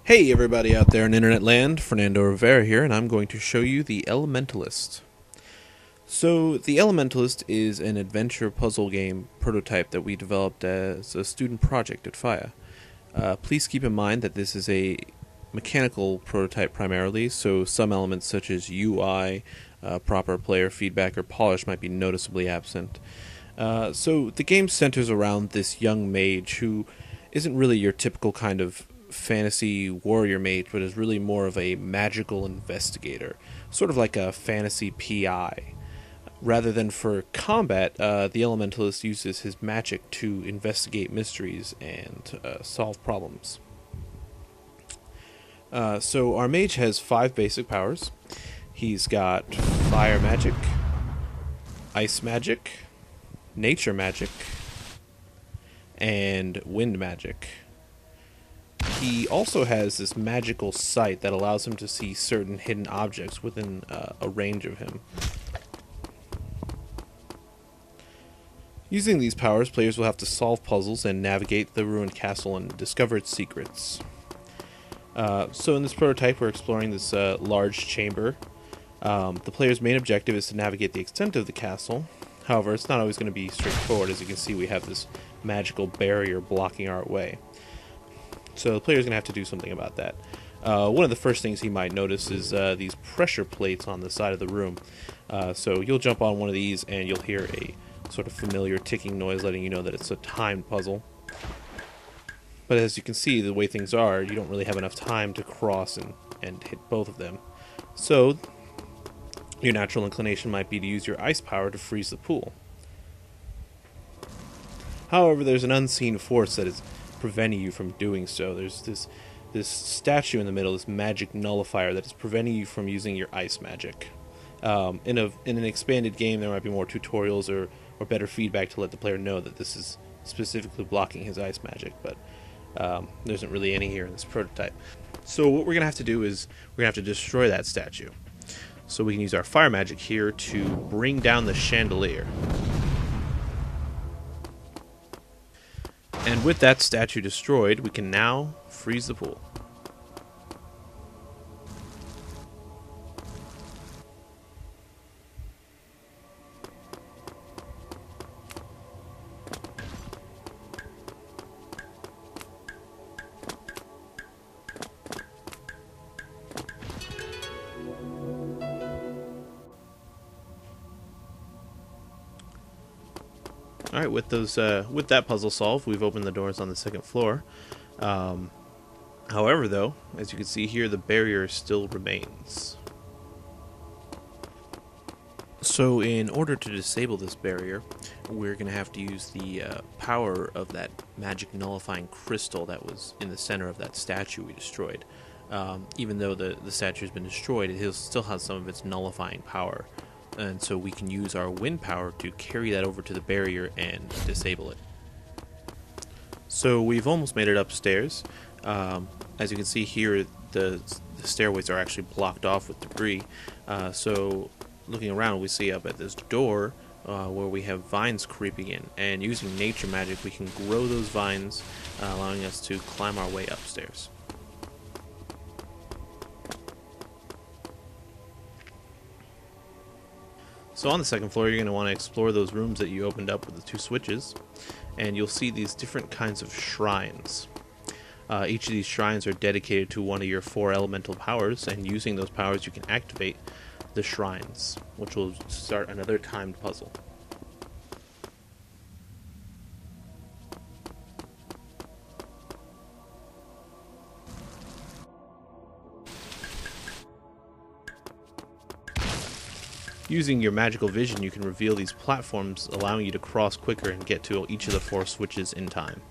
Hey everybody out there in internet land, Fernando Rivera here, and I'm going to show you the Elementalist. So, the Elementalist is an adventure puzzle game prototype that we developed as a student project at FIEA. Please keep in mind that this is a mechanical prototype primarily, so some elements such as UI, proper player feedback, or polish might be noticeably absent. So the game centers around this young mage who isn't really your typical kind of fantasy warrior mage, but is really more of a magical investigator, sort of like a fantasy PI. Rather than for combat, the Elementalist uses his magic to investigate mysteries and solve problems. So our mage has 5 basic powers. He's got fire magic, ice magic, nature magic, and wind magic. He also has this magical sight that allows him to see certain hidden objects within a range of him. Using these powers, players will have to solve puzzles and navigate the ruined castle and discover its secrets. So in this prototype, we're exploring this large chamber. The player's main objective is to navigate the extent of the castle. However, it's not always going to be straightforward. As you can see, we have this magical barrier blocking our way. So the player's going to have to do something about that. One of the first things he might notice is these pressure plates on the side of the room. So you'll jump on one of these and you'll hear a sort of familiar ticking noise letting you know that it's a timed puzzle. But as you can see, the way things are, you don't really have enough time to cross and hit both of them. So your natural inclination might be to use your ice power to freeze the pool. However, there's an unseen force that is preventing you from doing so. There's this statue in the middle, this magic nullifier that is preventing you from using your ice magic. In an expanded game, there might be more tutorials or better feedback to let the player know that this is specifically blocking his ice magic, but there isn't really any here in this prototype. So what we're going to have to do is we're going to have to destroy that statue. So we can use our fire magic here to bring down the chandelier. And with that statue destroyed, we can now freeze the pool. Alright, with that puzzle solved, we've opened the doors on the second floor. However, though, as you can see here, the barrier still remains. So in order to disable this barrier, we're going to have to use the power of that magic nullifying crystal that was in the center of that statue we destroyed. Even though the statue has been destroyed, it still has some of its nullifying power. And so we can use our wind power to carry that over to the barrier and disable it. So we've almost made it upstairs. As you can see here, the stairways are actually blocked off with debris. So looking around, we see up at this door where we have vines creeping in. And using nature magic, we can grow those vines, allowing us to climb our way upstairs. So on the second floor, you're going to want to explore those rooms that you opened up with the 2 switches, and you'll see these different kinds of shrines. Each of these shrines are dedicated to one of your 4 elemental powers, and using those powers you can activate the shrines, which will start another timed puzzle. Using your magical vision, you can reveal these platforms, allowing you to cross quicker and get to each of the 4 switches in time.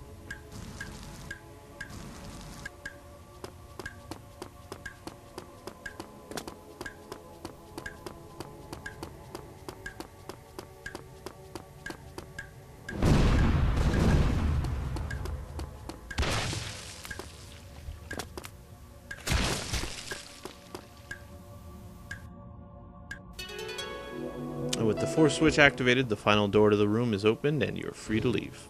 And with the 4th switch activated, the final door to the room is opened and you're free to leave.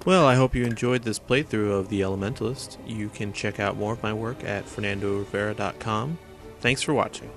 Well, I hope you enjoyed this playthrough of The Elementalist. You can check out more of my work at fernandorivera.com. Thanks for watching.